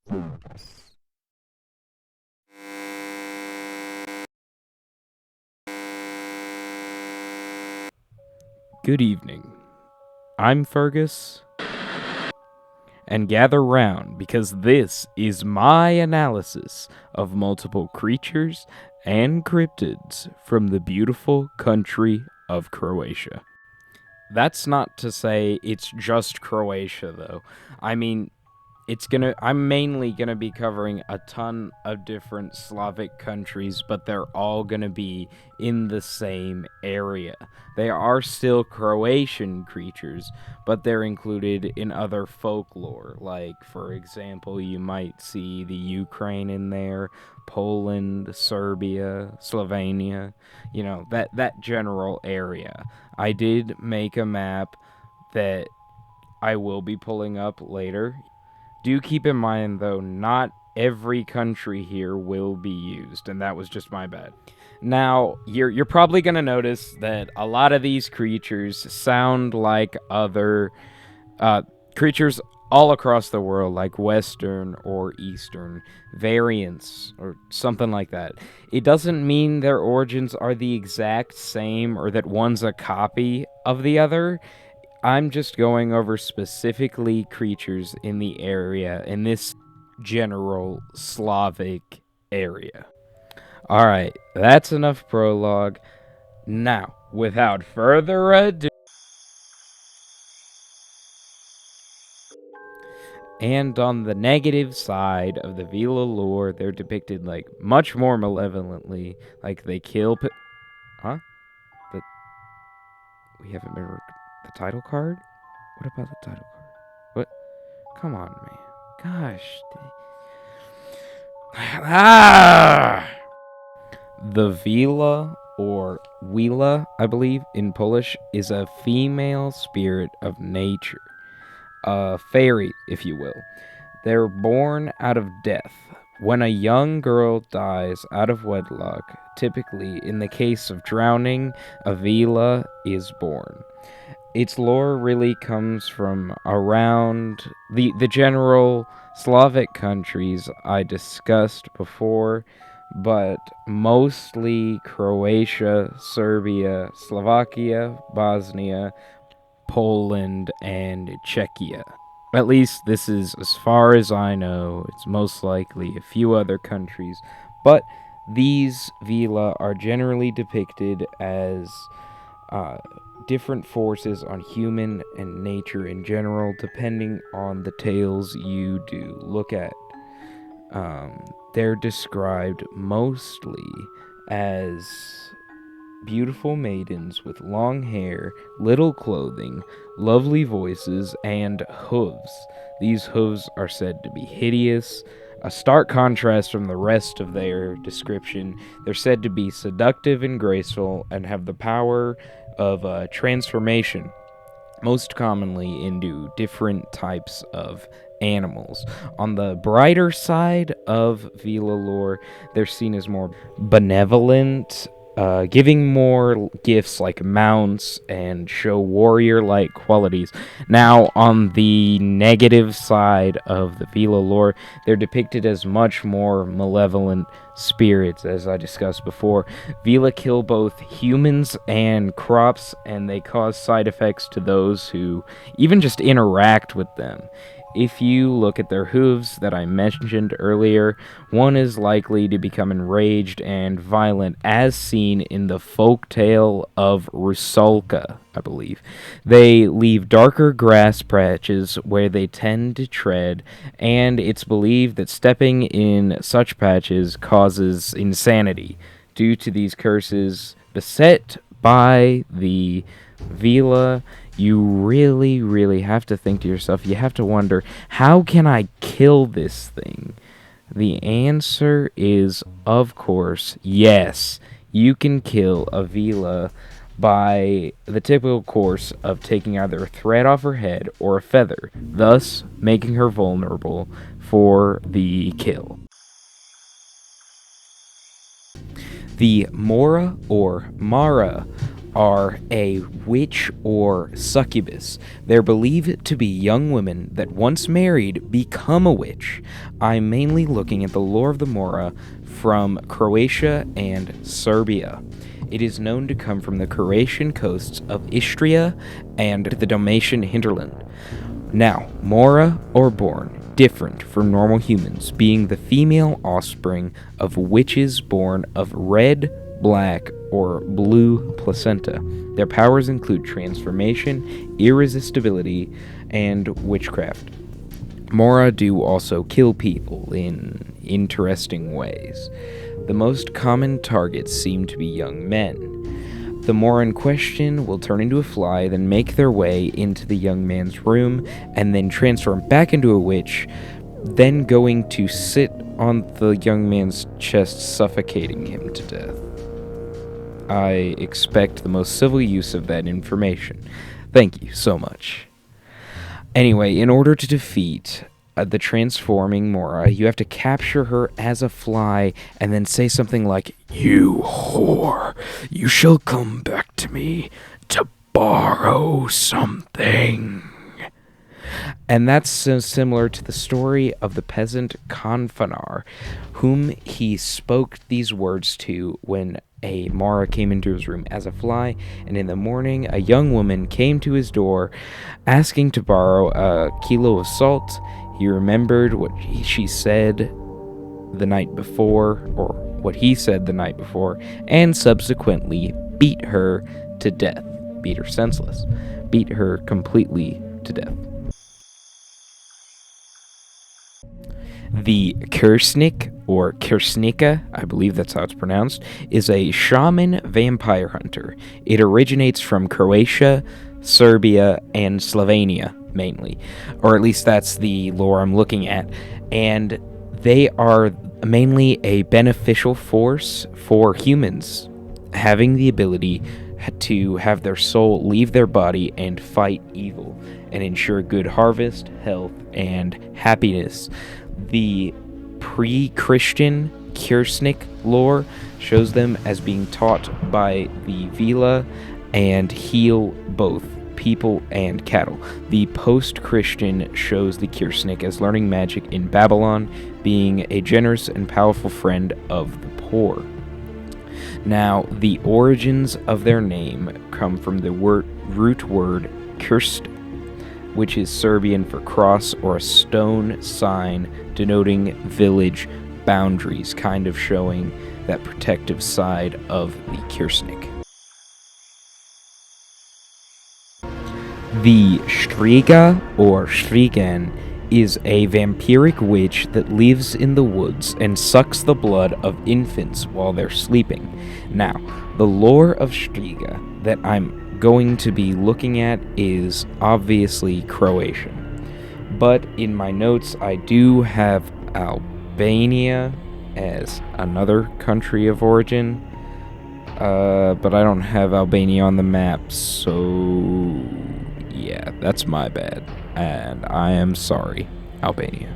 Good evening. I'm Fergus, and gather round because this is my analysis of multiple creatures and cryptids from the beautiful country of Croatia. That's not to say it's just Croatia, though. I mean, I'm mainly gonna be covering a ton of different Slavic countries, but they're all gonna be in the same area. They are still Croatian creatures, but they're included in other folklore. Like, for example, you might see the Ukraine in there, Poland, Serbia, Slovenia, that general area. I did make a map that I will be pulling up later. Do keep in mind, though, not every country here will be used, and that was just my bad. Now, you're probably going to notice that a lot of these creatures sound like other creatures all across the world, like Western or Eastern variants or something like that. It doesn't mean their origins are the exact same or that one's a copy of the other. I'm just going over specifically creatures in the area, in this general Slavic area. Alright, that's enough prologue. Now, without further ado, and on the negative side of the Vila lore, they're depicted like much more malevolently, like they kill. Huh? The we haven't been the title card. What about the title card? What? Come on, man. Gosh. The Vila, or Wila, I believe, in Polish, is a female spirit of nature. A fairy, if you will. They're born out of death. When a young girl dies out of wedlock, typically in the case of drowning, a Vila is born. Its lore really comes from around the general Slavic countries I discussed before, but mostly Croatia, Serbia, Slovakia, Bosnia, Poland, and Czechia. At least this is as far as I know. It's most likely a few other countries, but these Vila are generally depicted as different forces on human and nature in general, depending on the tales you do look at. They're described mostly as beautiful maidens with long hair, little clothing, lovely voices, and hooves. These hooves are said to be hideous, a stark contrast from the rest of their description. They're said to be seductive and graceful and have the power of transformation, most commonly into different types of animals. On the brighter side of Vila lore, they're seen as more benevolent, giving more gifts like mounts and show warrior-like qualities. Now, on the negative side of the Vila lore, they're depicted as much more malevolent spirits, as I discussed before. Vila kill both humans and crops, and they cause side effects to those who even just interact with them. If you look at their hooves that I mentioned earlier, one is likely to become enraged and violent, as seen in the folk tale of Rusalka, I believe. They leave darker grass patches where they tend to tread, and it's believed that stepping in such patches causes insanity. Due to these curses, beset by the Vila, you really, really have to think to yourself, you have to wonder, how can I kill this thing? The answer is, of course, yes. You can kill a Vila by the typical course of taking either a thread off her head or a feather, thus making her vulnerable for the kill. The Mora or Mara are a witch or succubus. They're believed to be young women that once married become a witch. I'm mainly looking at the lore of the Mora from Croatia and Serbia. It is known to come from the Croatian coasts of Istria and the Dalmatian hinterland. Now, Mora or born, different from normal humans, being the female offspring of witches born of red, black, or blue placenta. Their powers include transformation, irresistibility, and witchcraft. Mora do also kill people in interesting ways. The most common targets seem to be young men. The Mora in question will turn into a fly, then make their way into the young man's room, and then transform back into a witch, then going to sit on the young man's chest, suffocating him to death. I expect the most civil use of that information. Thank you so much. Anyway, in order to defeat the transforming Mora, you have to capture her as a fly and then say something like, "You whore, you shall come back to me to borrow something." And that's similar to the story of the peasant Confanar, whom he spoke these words to when a Mara came into his room as a fly, and in the morning a young woman came to his door asking to borrow a kilo of salt. He remembered what she said the night before, or what he said the night before, and subsequently beat her to death. Beat her senseless. Beat her completely to death. The Kersnik, or Kersnika, I believe that's how it's pronounced, is a shaman vampire hunter. It originates from Croatia, Serbia, and Slovenia, mainly. Or at least that's the lore I'm looking at. And they are mainly a beneficial force for humans, having the ability to have their soul leave their body and fight evil, and ensure good harvest, health, and happiness. The pre-Christian Kersnik lore shows them as being taught by the Vila and heal both people and cattle. The post-Christian shows the Kersnik as learning magic in Babylon, being a generous and powerful friend of the poor. Now, the origins of their name come from the root word Krst, which is Serbian for cross or a stone sign denoting village boundaries, kind of showing that protective side of the Kersnik. The Striga, or Strigan, is a vampiric witch that lives in the woods and sucks the blood of infants while they're sleeping. Now, the lore of Striga that I'm going to be looking at is obviously Croatian. But in my notes, I do have Albania as another country of origin. But I don't have Albania on the map, so yeah, that's my bad. And I am sorry, Albania.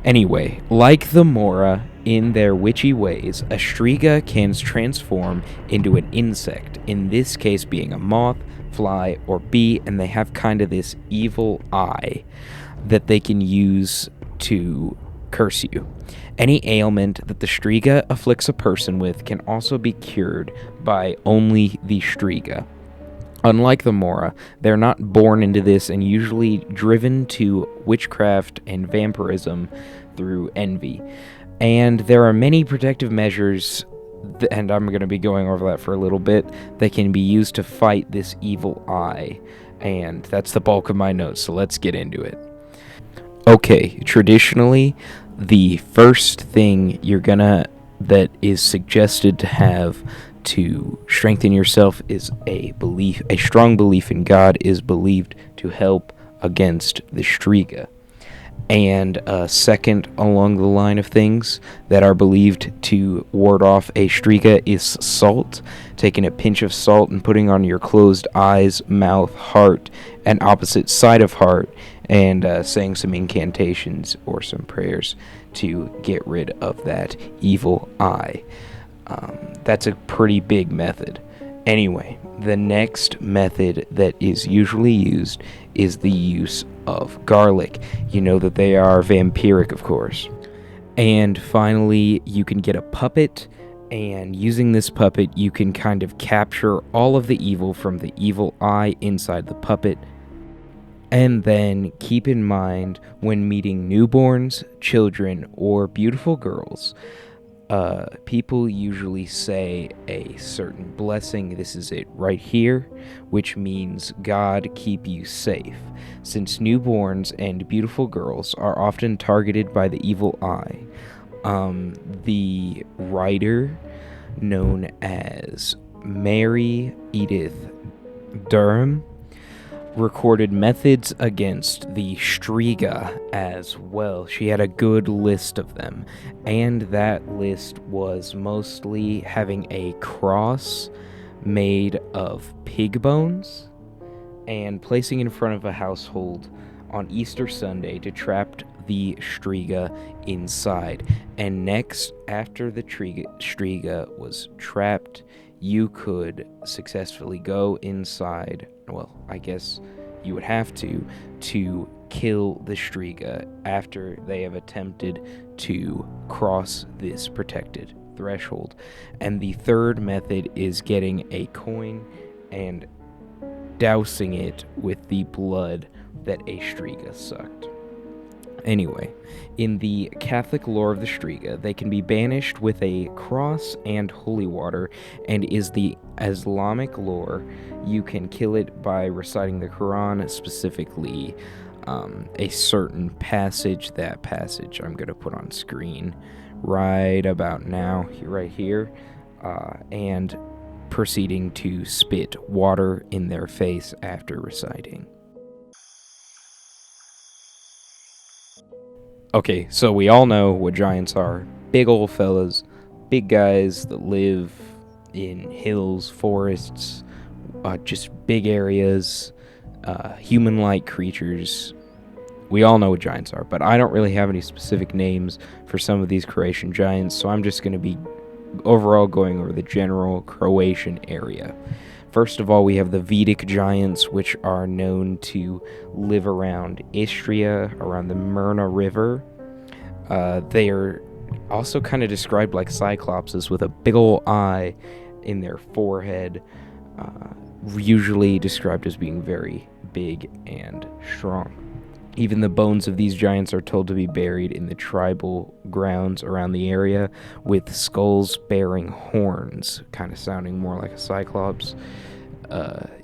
Anyway, like the Mora in their witchy ways, a Striga can transform into an insect, in this case being a moth, fly, or bee, and they have kind of this evil eye that they can use to curse you. Any ailment that the Striga afflicts a person with can also be cured by only the Striga. Unlike the Mora, they're not born into this and usually driven to witchcraft and vampirism through envy. And there are many protective measures, and I'm going to be going over that for a little bit, that can be used to fight this evil eye. And that's the bulk of my notes, so let's get into it. Okay, traditionally, the first thing that is suggested to have to strengthen yourself is a strong belief in God is believed to help against the Striga. And second along the line of things that are believed to ward off a Striga is salt. Taking a pinch of salt and putting on your closed eyes, mouth, heart, and opposite side of heart, and saying some incantations or some prayers to get rid of that evil eye. That's a pretty big method. Anyway, the next method that is usually used is the use of garlic. You know that they are vampiric, of course. And finally, you can get a puppet, and using this puppet, you can kind of capture all of the evil from the evil eye inside the puppet. And then keep in mind when meeting newborns, children, or beautiful girls, people usually say a certain blessing. This is it right here, which means God keep you safe. Since newborns and beautiful girls are often targeted by the evil eye, the writer known as Mary Edith Durham recorded methods against the Striga as well. She had a good list of them, and that list was mostly having a cross made of pig bones and placing in front of a household on Easter Sunday to trap the Striga inside. And next, after the Striga was trapped, you could successfully go inside. Well, I guess you would have to kill the Striga after they have attempted to cross this protected threshold. And the third method is getting a coin and dousing it with the blood that a Striga sucked. Anyway, in the Catholic lore of the Striga, they can be banished with a cross and holy water, and is the Islamic lore, you can kill it by reciting the Quran, specifically a certain passage. That passage I'm going to put on screen right about now, right here, and proceeding to spit water in their face after reciting. Okay, so we all know what giants are. Big old fellas, big guys that live in hills, forests, just big areas, human-like creatures. We all know what giants are, but I don't really have any specific names for some of these Croatian giants, so I'm just going to be overall going over the general Croatian area. First of all, we have the Vedic giants, which are known to live around Istria, around the Mirna River. They are also kind of described like cyclopses with a big ol' eye in their forehead, usually described as being very big and strong. Even the bones of these giants are told to be buried in the tribal grounds around the area, with skulls bearing horns, kind of sounding more like a cyclops,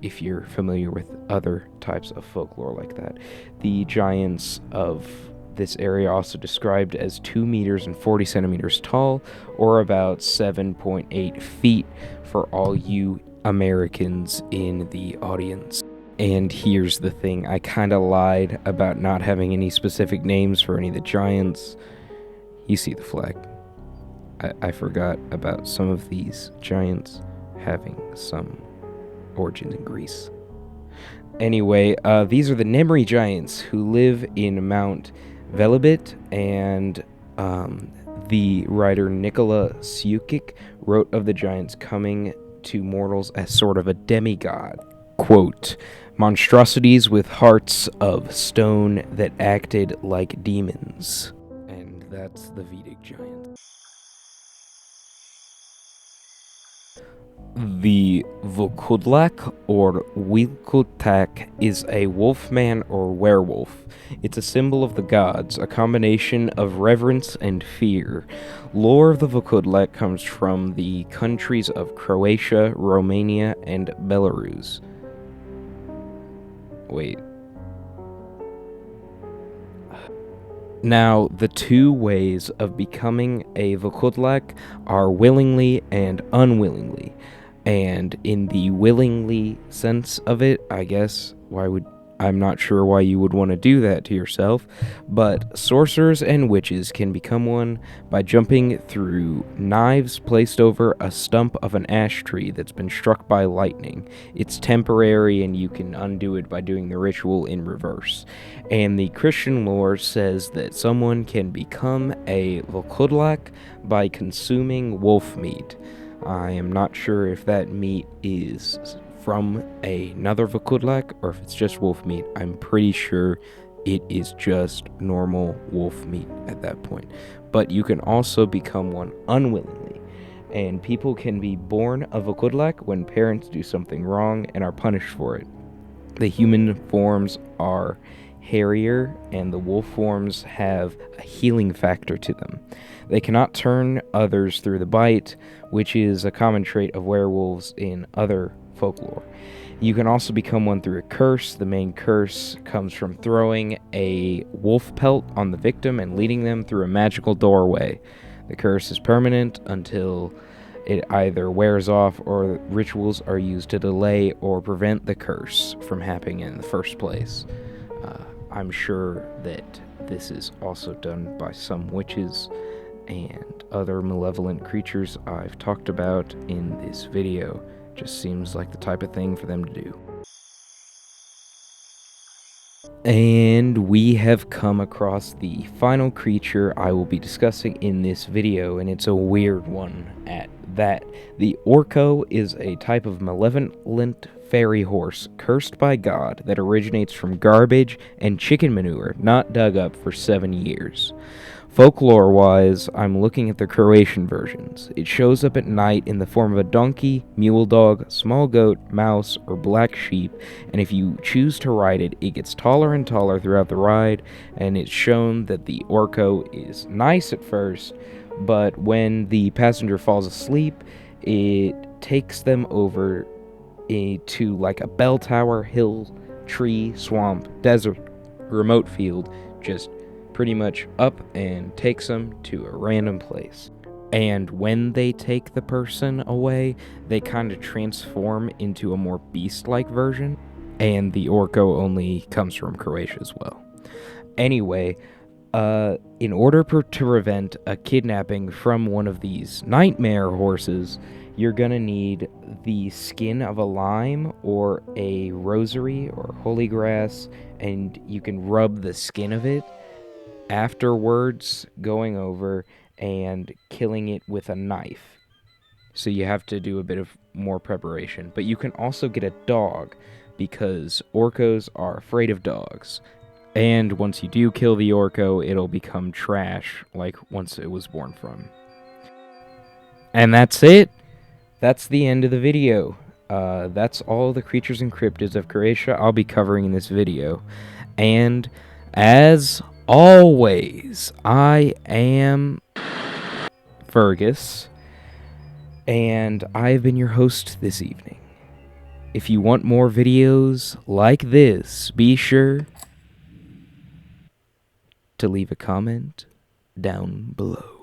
if you're familiar with other types of folklore like that. The giants of this area are also described as 2 meters and 40 centimeters tall, or about 7.8 feet for all you Americans in the audience. And here's the thing, I kind of lied about not having any specific names for any of the giants. You see the flag. I forgot about some of these giants having some origins in Greece. Anyway, these are the Nemri giants who live in Mount Velebit, and the writer Nikola Sukic wrote of the giants coming to mortals as sort of a demigod. Quote, monstrosities with hearts of stone that acted like demons. And that's the Vedic giant. The Vukudlak or Wilkutak is a wolfman or werewolf. It's a symbol of the gods, a combination of reverence and fear. Lore of the Vukudlak comes from the countries of Croatia, Romania, and Belarus. Wait. Now, the two ways of becoming a Vukudlak are willingly and unwillingly. And in the willingly sense of it, I guess, I'm not sure why you would want to do that to yourself, but sorcerers and witches can become one by jumping through knives placed over a stump of an ash tree that's been struck by lightning. It's temporary, and you can undo it by doing the ritual in reverse. And the Christian lore says that someone can become a Vukudlak by consuming wolf meat. I am not sure if that meat is from another Vakudlak or if it's just wolf meat. I'm pretty sure it is just normal wolf meat at that point. But you can also become one unwillingly. And people can be born a Vakudlak when parents do something wrong and are punished for it. The human forms are hairier, and the wolf forms have a healing factor to them. They cannot turn others through the bite, which is a common trait of werewolves in other folklore. You can also become one through a curse. The main curse comes from throwing a wolf pelt on the victim and leading them through a magical doorway. The curse is permanent until it either wears off or rituals are used to delay or prevent the curse from happening in the first place. I'm sure that this is also done by some witches and other malevolent creatures I've talked about in this video. Just seems like the type of thing for them to do. And we have come across the final creature I will be discussing in this video, and it's a weird one at that. The Orco is a type of malevolent fairy horse cursed by God that originates from garbage and chicken manure not dug up for 7 years. Folklore-wise, I'm looking at the Croatian versions. It shows up at night in the form of a donkey, mule dog, small goat, mouse, or black sheep, and if you choose to ride it, it gets taller and taller throughout the ride, and it's shown that the Orco is nice at first, but when the passenger falls asleep, it takes them over to like a bell tower, hill, tree, swamp, desert, remote field, just pretty much up and takes them to a random place. And when they take the person away, they kind of transform into a more beast-like version, and the Orco only comes from Croatia as well. Anyway, in order to prevent a kidnapping from one of these nightmare horses, you're gonna need the skin of a lime or a rosary or holy grass, and you can rub the skin of it afterwards, going over and killing it with a knife. So you have to do a bit of more preparation. But you can also get a dog, because Orcos are afraid of dogs. And once you do kill the Orco, it'll become trash, like once it was born from. And that's it. That's the end of the video. That's all the creatures and cryptids of Croatia I'll be covering in this video. And as always, I am Fergus, and I've been your host this evening. If you want more videos like this, be sure to leave a comment down below.